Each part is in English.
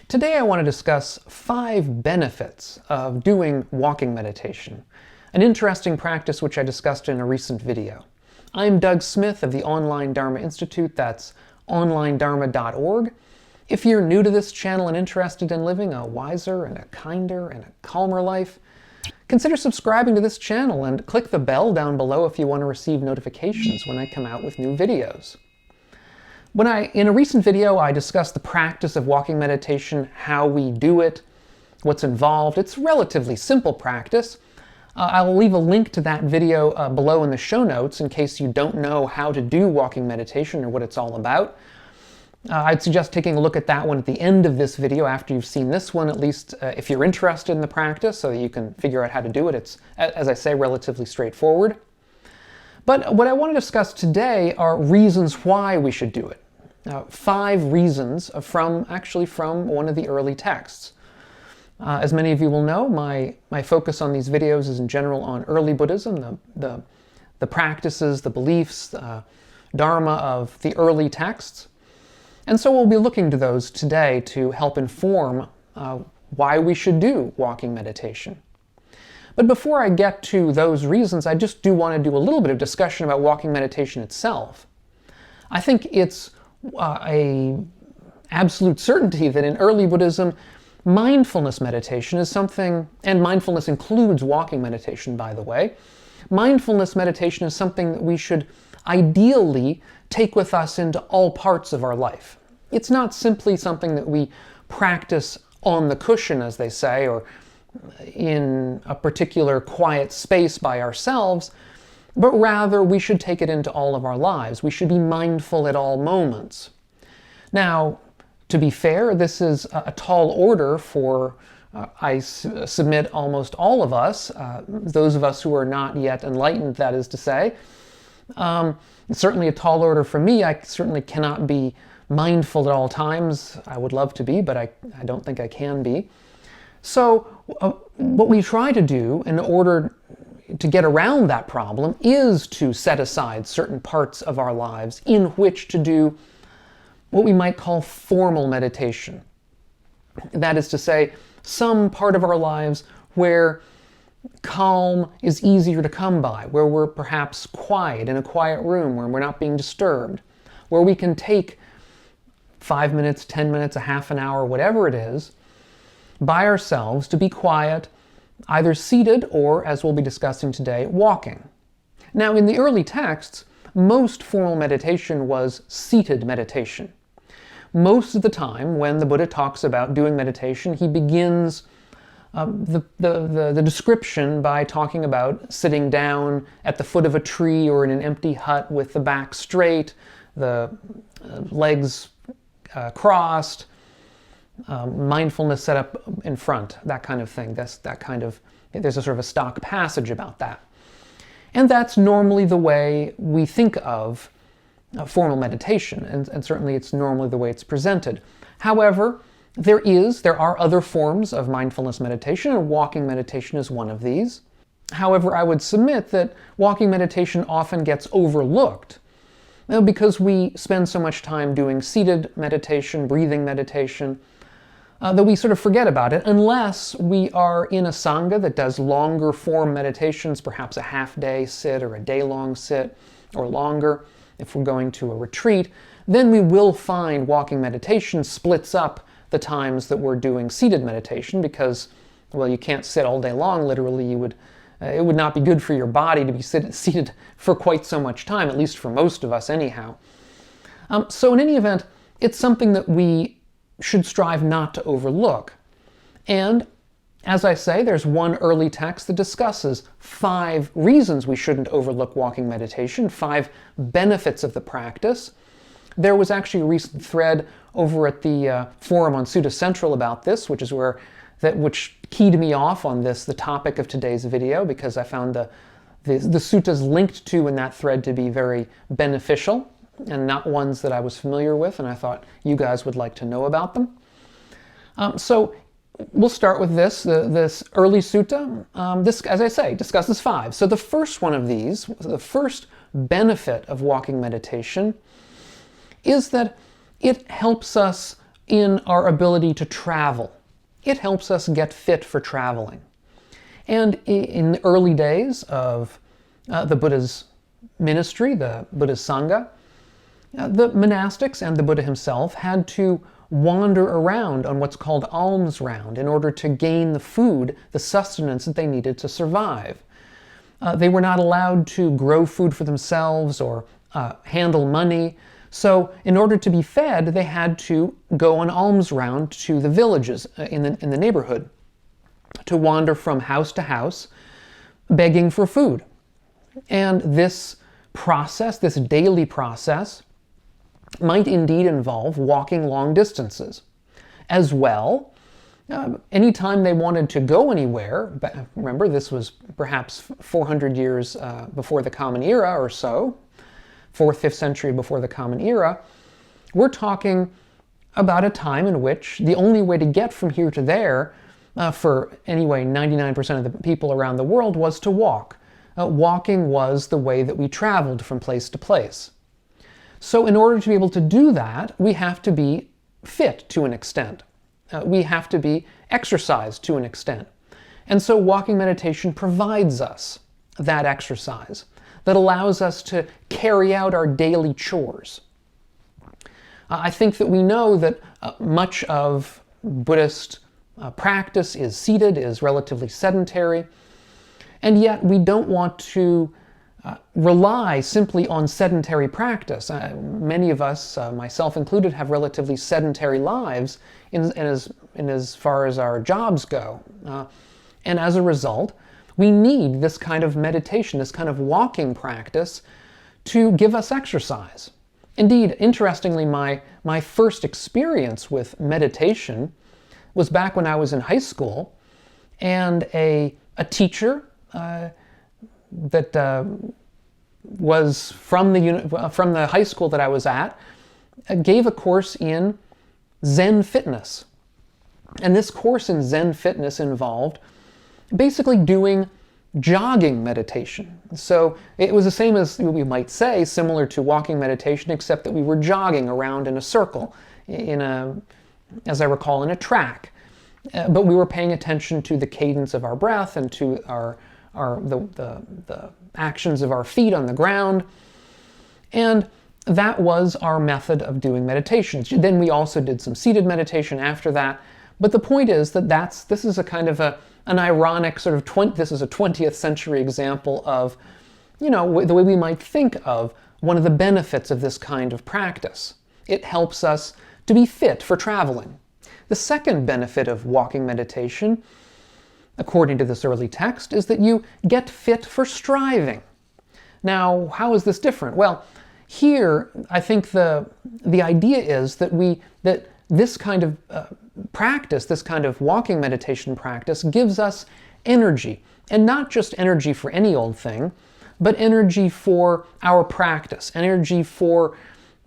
Today I want to discuss 5 benefits of doing walking meditation, an interesting practice which I discussed in a recent video. I'm Doug Smith of the Online Dharma Institute, that's onlinedharma.org. If you're new to this channel and interested in living a wiser and a kinder and a calmer life, consider subscribing to this channel and click the bell down below if you want to receive notifications when I come out with new videos. In a recent video, I discussed the practice of walking meditation, how we do it, what's involved. It's a relatively simple practice. I'll leave a link to that video below in the show notes in case you don't know how to do walking meditation or what it's all about. I'd suggest taking a look at that one at the end of this video after you've seen this one, at least if you're interested in the practice, so that you can figure out how to do it. It's, as I say, relatively straightforward. But what I want to discuss today are reasons why we should do it. 5 reasons from one of the early texts. As many of you will know, my focus on these videos is in general on early Buddhism, the practices, the beliefs, Dharma of the early texts. And so we'll be looking to those today to help inform why we should do walking meditation. But before I get to those reasons, I just do want to do a little bit of discussion about walking meditation itself. I think it's a absolute certainty that in early Buddhism, mindfulness meditation is something, and mindfulness includes walking meditation, by the way. Mindfulness meditation is something that we should ideally take with us into all parts of our life. It's not simply something that we practice on the cushion, as they say, or in a particular quiet space by ourselves, but rather we should take it into all of our lives. We should be mindful at all moments. Now, to be fair, this is a tall order for, I submit, almost all of us, those of us who are not yet enlightened, that is to say. It's certainly a tall order for me. I certainly cannot be mindful at all times. I would love to be, but I don't think I can be. So what we try to do in order to get around that problem is to set aside certain parts of our lives in which to do what we might call formal meditation. That is to say, some part of our lives where calm is easier to come by, where we're perhaps quiet in a quiet room, where we're not being disturbed, where we can take 5 minutes, 10 minutes, a half an hour, whatever it is, by ourselves to be quiet, either seated or, as we'll be discussing today, walking. Now, in the early texts, most formal meditation was seated meditation. Most of the time, when the Buddha talks about doing meditation, he begins the description by talking about sitting down at the foot of a tree or in an empty hut with the back straight, the legs crossed, mindfulness set up in front, that kind of thing. There's a sort of a stock passage about that. And that's normally the way we think of formal meditation, and certainly it's normally the way it's presented. However, there are other forms of mindfulness meditation, and walking meditation is one of these. However, I would submit that walking meditation often gets overlooked because we spend so much time doing seated meditation, breathing meditation, that we sort of forget about it unless we are in a sangha that does longer form meditations, perhaps a half-day sit or a day-long sit or longer. If we're going to a retreat, then we will find walking meditation splits up the times that we're doing seated meditation because, well, you can't sit all day long, literally. It would not be good for your body to be seated for quite so much time, at least for most of us anyhow. So in any event, it's something that we should strive not to overlook. And as I say, there's one early text that discusses 5 reasons we shouldn't overlook walking meditation, 5 benefits of the practice. There was actually a recent thread over at the forum on Sutta Central about this, which keyed me off on this, the topic of today's video, because I found the suttas linked to in that thread to be very beneficial and not ones that I was familiar with, and I thought you guys would like to know about them. So we'll start with this early sutta. This, as I say, discusses 5. So the first one of these, the first benefit of walking meditation, is that it helps us in our ability to travel. It helps us get fit for traveling. And in the early days of the Buddha's ministry, the Buddha's Sangha, the monastics and the Buddha himself had to wander around on what's called alms round in order to gain the food, the sustenance that they needed to survive. They were not allowed to grow food for themselves or handle money. So in order to be fed, they had to go on alms round to the villages in the neighborhood, to wander from house to house, begging for food. And this process, this daily process, might indeed involve walking long distances. As well, anytime they wanted to go anywhere, remember this was perhaps 400 years before the Common Era or so, 4th, 5th century before the Common Era, we're talking about a time in which the only way to get from here to there, for anyway 99% of the people around the world, was to walk. Walking was the way that we traveled from place to place. So in order to be able to do that, we have to be fit to an extent. We have to be exercised to an extent. And so walking meditation provides us that exercise that allows us to carry out our daily chores. I think that we know that much of Buddhist practice is seated, is relatively sedentary, and yet we don't want to rely simply on sedentary practice. Many of us, myself included, have relatively sedentary lives in as far as our jobs go. And as a result, we need this kind of meditation, this kind of walking practice to give us exercise. Indeed, interestingly, my first experience with meditation was back when I was in high school, and a teacher that was from the high school that I was at gave a course in Zen fitness. And this course in Zen fitness involved basically doing jogging meditation. So it was the same as we might say, similar to walking meditation, except that we were jogging around in a circle, as I recall, in a track. But we were paying attention to the cadence of our breath and to the actions of our feet on the ground. And that was our method of doing meditation. Then we also did some seated meditation after that. But the point is that this is a kind of an ironic sort of this is a 20th century example of, the way we might think of one of the benefits of this kind of practice. It helps us to be fit for traveling. The second benefit of walking meditation, according to this early text, is that you get fit for striving. Now, how is this different? Well, here I think the idea is that this kind of practice, this kind of walking meditation practice, gives us energy, and not just energy for any old thing, but energy for our practice, energy for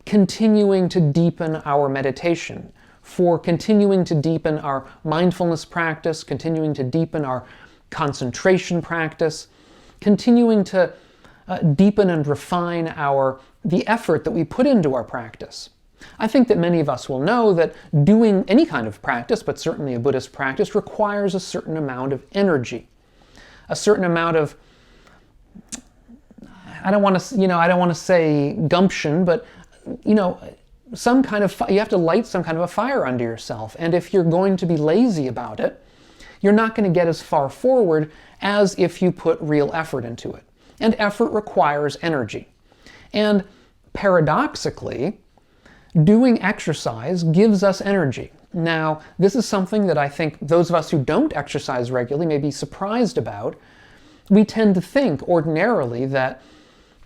continuing to deepen our meditation, for continuing to deepen our mindfulness practice, continuing to deepen our concentration practice, continuing to deepen and refine the effort that we put into our practice. I think that many of us will know that doing any kind of practice, but certainly a Buddhist practice, requires a certain amount of energy, a certain amount of, I don't want to say gumption, but some kind of, you have to light some kind of a fire under yourself. And if you're going to be lazy about it, you're not going to get as far forward as if you put real effort into it. And effort requires energy. And paradoxically, doing exercise gives us energy. Now, this is something that I think those of us who don't exercise regularly may be surprised about. We tend to think ordinarily that,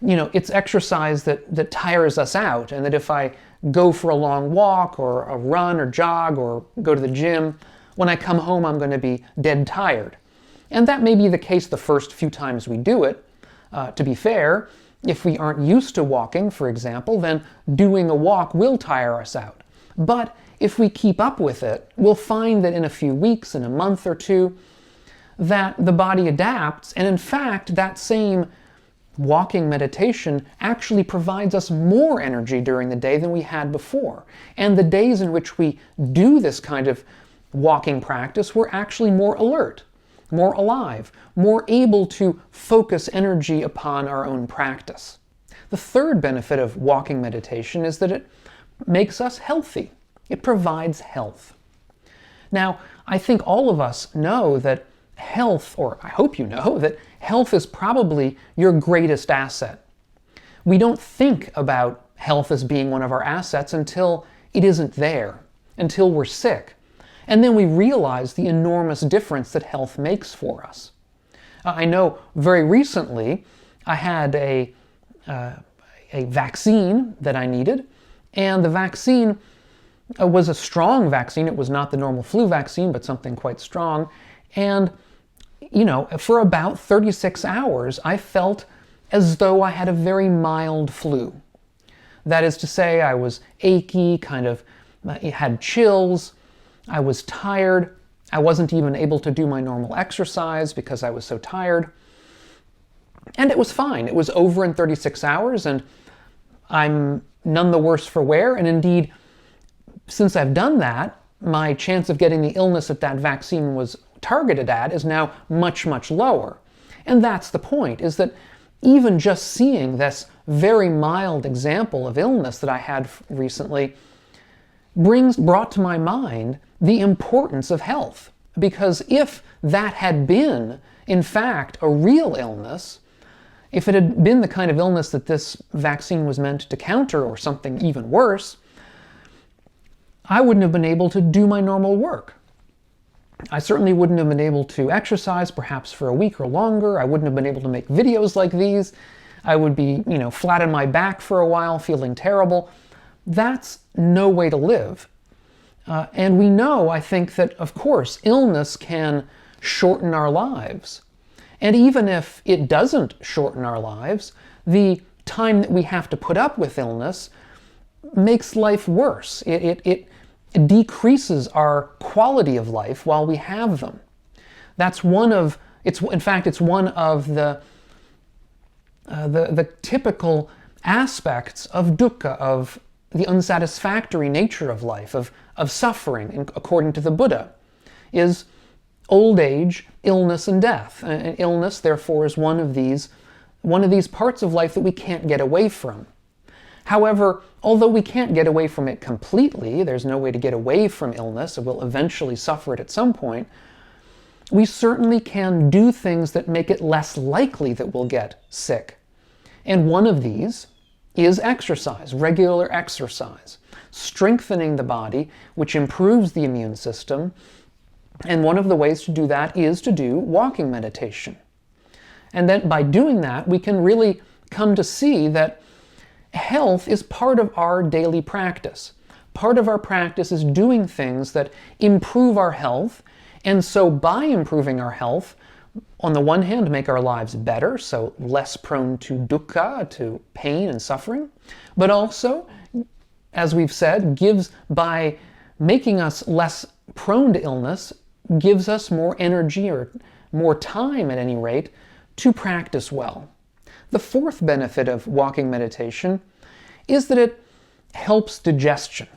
it's exercise that tires us out, and that if I go for a long walk or a run or jog or go to the gym, when I come home I'm going to be dead tired. And that may be the case the first few times we do it. To be fair, if we aren't used to walking, for example, then doing a walk will tire us out. But if we keep up with it, we'll find that in a few weeks, in a month or two, that the body adapts, and in fact, that same walking meditation actually provides us more energy during the day than we had before. And the days in which we do this kind of walking practice, we're actually more alert, more alive, more able to focus energy upon our own practice. The third benefit of walking meditation is that it makes us healthy. It provides health. Now, I think all of us know that health, or I hope you know, that health is probably your greatest asset. We don't think about health as being one of our assets until it isn't there, until we're sick. And then we realize the enormous difference that health makes for us. I know very recently I had a vaccine that I needed, and the vaccine was a strong vaccine. It was not the normal flu vaccine, but something quite strong. And, you know, for about 36 hours, I felt as though I had a very mild flu. That is to say, I was achy, had chills, I was tired. I wasn't even able to do my normal exercise because I was so tired. And it was fine. It was over in 36 hours, and I'm none the worse for wear. And indeed, since I've done that, my chance of getting the illness that that vaccine was targeted at is now much, much lower. And that's the point, is that even just seeing this very mild example of illness that I had recently brought to my mind the importance of health. Because if that had been, in fact, a real illness, if it had been the kind of illness that this vaccine was meant to counter, or something even worse, I wouldn't have been able to do my normal work. I certainly wouldn't have been able to exercise, perhaps for a week or longer. I wouldn't have been able to make videos like these. I would be, flat on my back for a while, feeling terrible. That's no way to live. And we know, I think, that, of course, illness can shorten our lives. And even if it doesn't shorten our lives, the time that we have to put up with illness makes life worse. It decreases our quality of life while we have them. That's one of the typical aspects of dukkha, of the unsatisfactory nature of life, of suffering, according to the Buddha, is old age, illness, and death. And illness, therefore, is one of these parts of life that we can't get away from. However, although we can't get away from it completely, there's no way to get away from illness, and we'll eventually suffer it at some point, we certainly can do things that make it less likely that we'll get sick. And one of these is exercise, regular exercise, strengthening the body, which improves the immune system. And one of the ways to do that is to do walking meditation. And then by doing that, we can really come to see that health is part of our daily practice. Part of our practice is doing things that improve our health, and so by improving our health, on the one hand, make our lives better, so less prone to dukkha, to pain and suffering, but also, as we've said, by making us less prone to illness, gives us more energy, or more time at any rate, to practice well. The fourth benefit of walking meditation is that it helps digestion.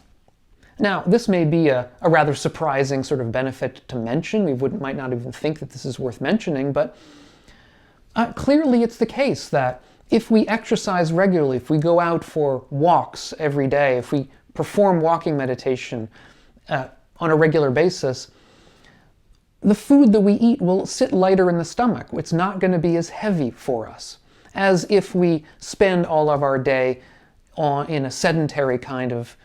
Now, this may be a rather surprising sort of benefit to mention. We might not even think that this is worth mentioning, but clearly it's the case that if we exercise regularly, if we go out for walks every day, if we perform walking meditation on a regular basis, the food that we eat will sit lighter in the stomach. It's not going to be as heavy for us as if we spend all of our day in a sedentary kind of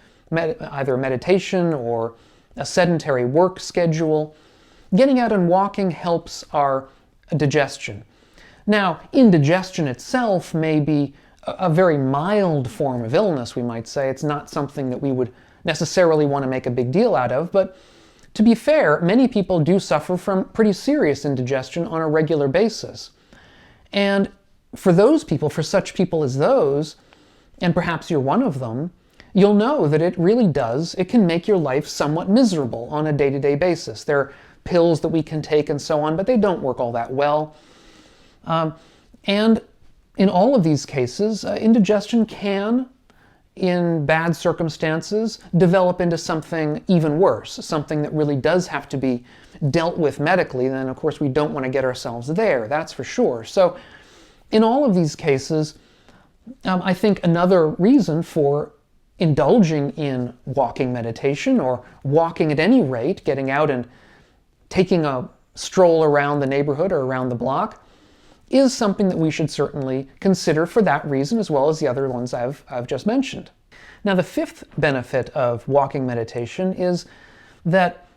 either meditation or a sedentary work schedule. Getting out and walking helps our digestion. Now, indigestion itself may be a very mild form of illness, we might say. It's not something that we would necessarily want to make a big deal out of, but to be fair, many people do suffer from pretty serious indigestion on a regular basis. And for those people, for such people as those, and perhaps you're one of them, you'll know that it really does, it can make your life somewhat miserable on a day-to-day basis. There are pills that we can take and so on, but they don't work all that well. And in all of these cases, indigestion can, in bad circumstances, develop into something even worse, something that really does have to be dealt with medically. Then, of course, we don't want to get ourselves there, that's for sure. So, in all of these cases, I think another reason for indulging in walking meditation, or walking at any rate, getting out and taking a stroll around the neighborhood or around the block, is something that we should certainly consider for that reason, as well as the other ones I've just mentioned. Now, the fifth benefit of walking meditation is that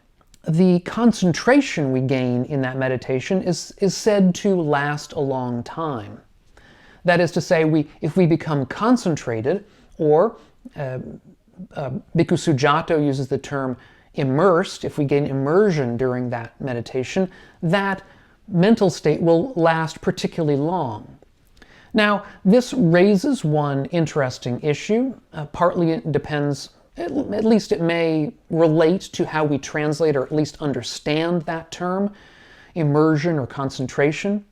the concentration we gain in that meditation is said to last a long time. That is to say, if we become concentrated, or Bhikkhu Sujato uses the term immersed, if we gain immersion during that meditation, that mental state will last particularly long. Now, this raises one interesting issue. Partly it depends, at least it may relate to how we translate or at least understand that term, immersion or concentration.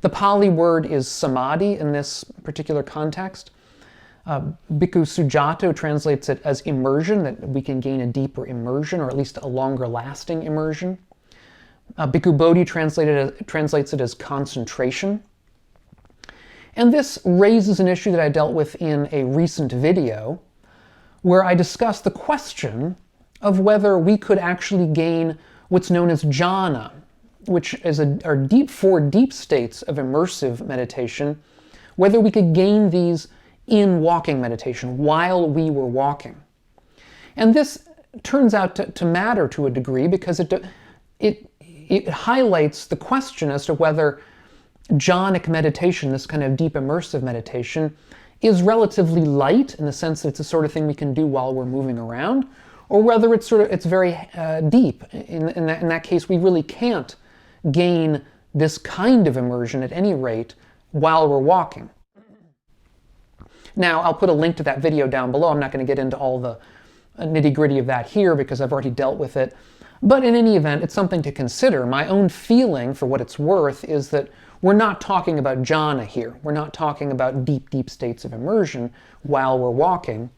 The Pali word is samadhi in this particular context. Bhikkhu Sujato translates it as immersion, that we can gain a deeper immersion, or at least a longer lasting immersion. Bhikkhu Bodhi translates it as concentration. And this raises an issue that I dealt with in a recent video, where I discussed the question of whether we could actually gain what's known as jhana, which is are four deep states of immersive meditation, whether we could gain these in walking meditation while we were walking. And this turns out to matter to a degree, because it highlights the question as to whether jhanic meditation, this kind of deep immersive meditation, is relatively light in the sense that it's the sort of thing we can do while we're moving around, or whether it's very deep. In that case, we really can't gain this kind of immersion at any rate while we're walking. Now, I'll put a link to that video down below. I'm not going to get into all the nitty-gritty of that here because I've already dealt with it. But in any event, it's something to consider. My own feeling, for what it's worth, is that we're not talking about jhana here. We're not talking about deep, deep states of immersion while we're walking.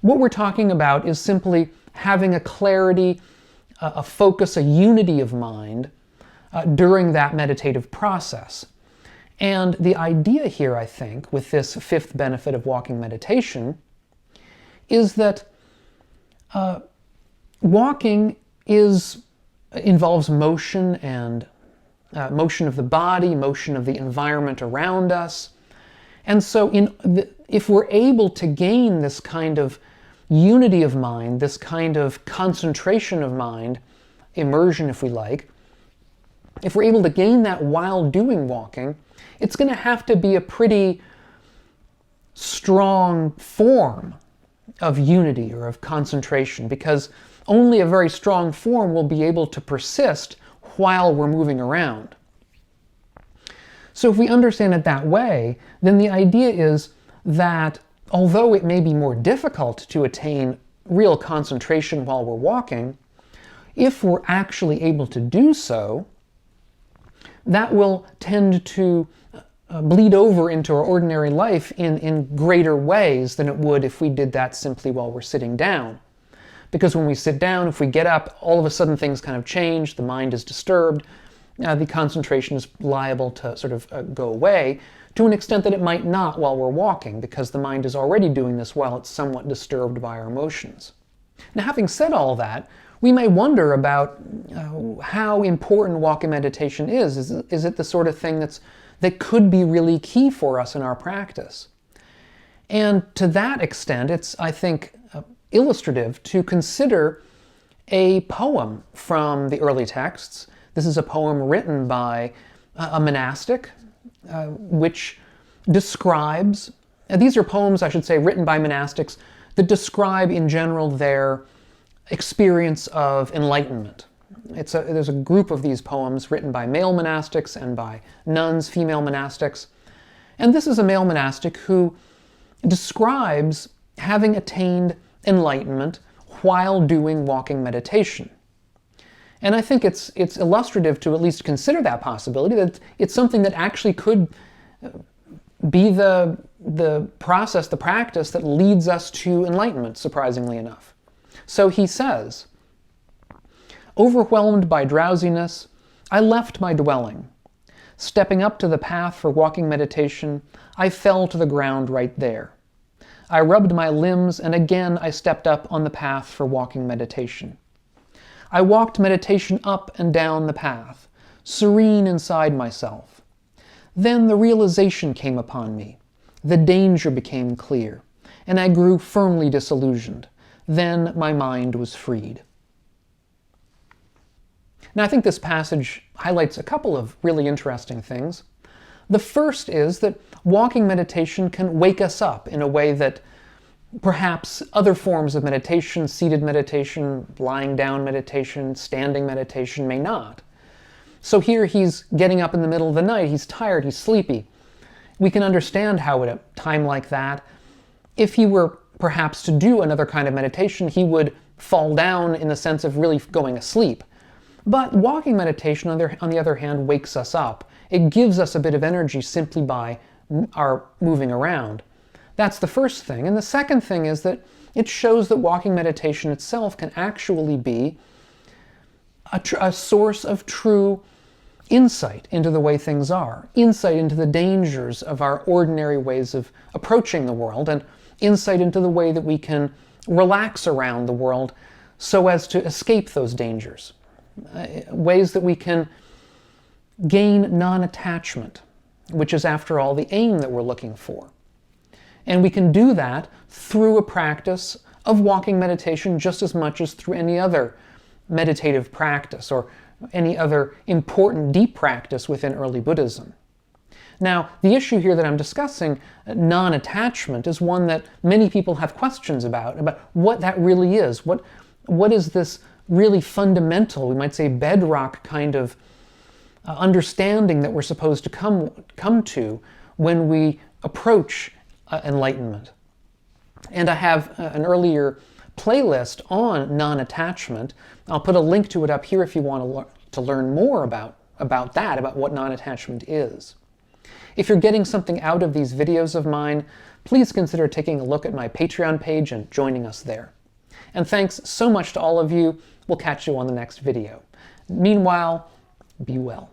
What we're talking about is simply having a clarity, a focus, a unity of mind during that meditative process. And the idea here, I think, with this fifth benefit of walking meditation, is that walking involves motion, and motion of the body, motion of the environment around us. And so if we're able to gain this kind of unity of mind, this kind of concentration of mind, immersion if we like, if we're able to gain that while doing walking, it's going to have to be a pretty strong form of unity or of concentration, because only a very strong form will be able to persist while we're moving around. So if we understand it that way, then the idea is that although it may be more difficult to attain real concentration while we're walking, if we're actually able to do so, that will tend to bleed over into our ordinary life in greater ways than it would if we did that simply while we're sitting down. Because when we sit down, if we get up, all of a sudden things kind of change, the mind is disturbed, the concentration is liable to sort of go away to an extent that it might not while we're walking, because the mind is already doing this while it's somewhat disturbed by our emotions. Now, having said all that, we may wonder about how important walking meditation is. Is it the sort of thing that could be really key for us in our practice? And to that extent, it's, I think, illustrative to consider a poem from the early texts. This is a poem written by a monastic, which describes, these are poems, I should say, written by monastics that describe in general their experience of enlightenment. There's a group of these poems written by male monastics and by nuns, female monastics. And this is a male monastic who describes having attained enlightenment while doing walking meditation. And I think it's illustrative to at least consider that possibility, that it's something that actually could be the process, the practice that leads us to enlightenment, surprisingly enough. So he says, overwhelmed by drowsiness, I left my dwelling. Stepping up to the path for walking meditation, I fell to the ground right there. I rubbed my limbs, and again I stepped up on the path for walking meditation. I walked meditation up and down the path, serene inside myself. Then the realization came upon me. The danger became clear, and I grew firmly disillusioned. Then my mind was freed. Now, I think this passage highlights a couple of really interesting things. The first is that walking meditation can wake us up in a way that perhaps other forms of meditation, seated meditation, lying down meditation, standing meditation, may not. So here he's getting up in the middle of the night, he's tired, he's sleepy. We can understand how at a time like that, if he were perhaps to do another kind of meditation, he would fall down in the sense of really going asleep. But walking meditation, on the other hand, wakes us up. It gives us a bit of energy simply by our moving around. That's the first thing. And the second thing is that it shows that walking meditation itself can actually be a source of true insight into the way things are, insight into the dangers of our ordinary ways of approaching the world, and insight into the way that we can relax around the world so as to escape those dangers. Ways that we can gain non-attachment, which is, after all, the aim that we're looking for. And we can do that through a practice of walking meditation just as much as through any other meditative practice or any other important deep practice within early Buddhism. Now, the issue here that I'm discussing, non-attachment, is one that many people have questions about what that really is. What is this really fundamental, we might say bedrock kind of understanding that we're supposed to come to when we approach enlightenment? And I have an earlier playlist on non-attachment. I'll put a link to it up here if you want to learn more about what non-attachment is. If you're getting something out of these videos of mine, please consider taking a look at my Patreon page and joining us there. And thanks so much to all of you. We'll catch you on the next video. Meanwhile, be well.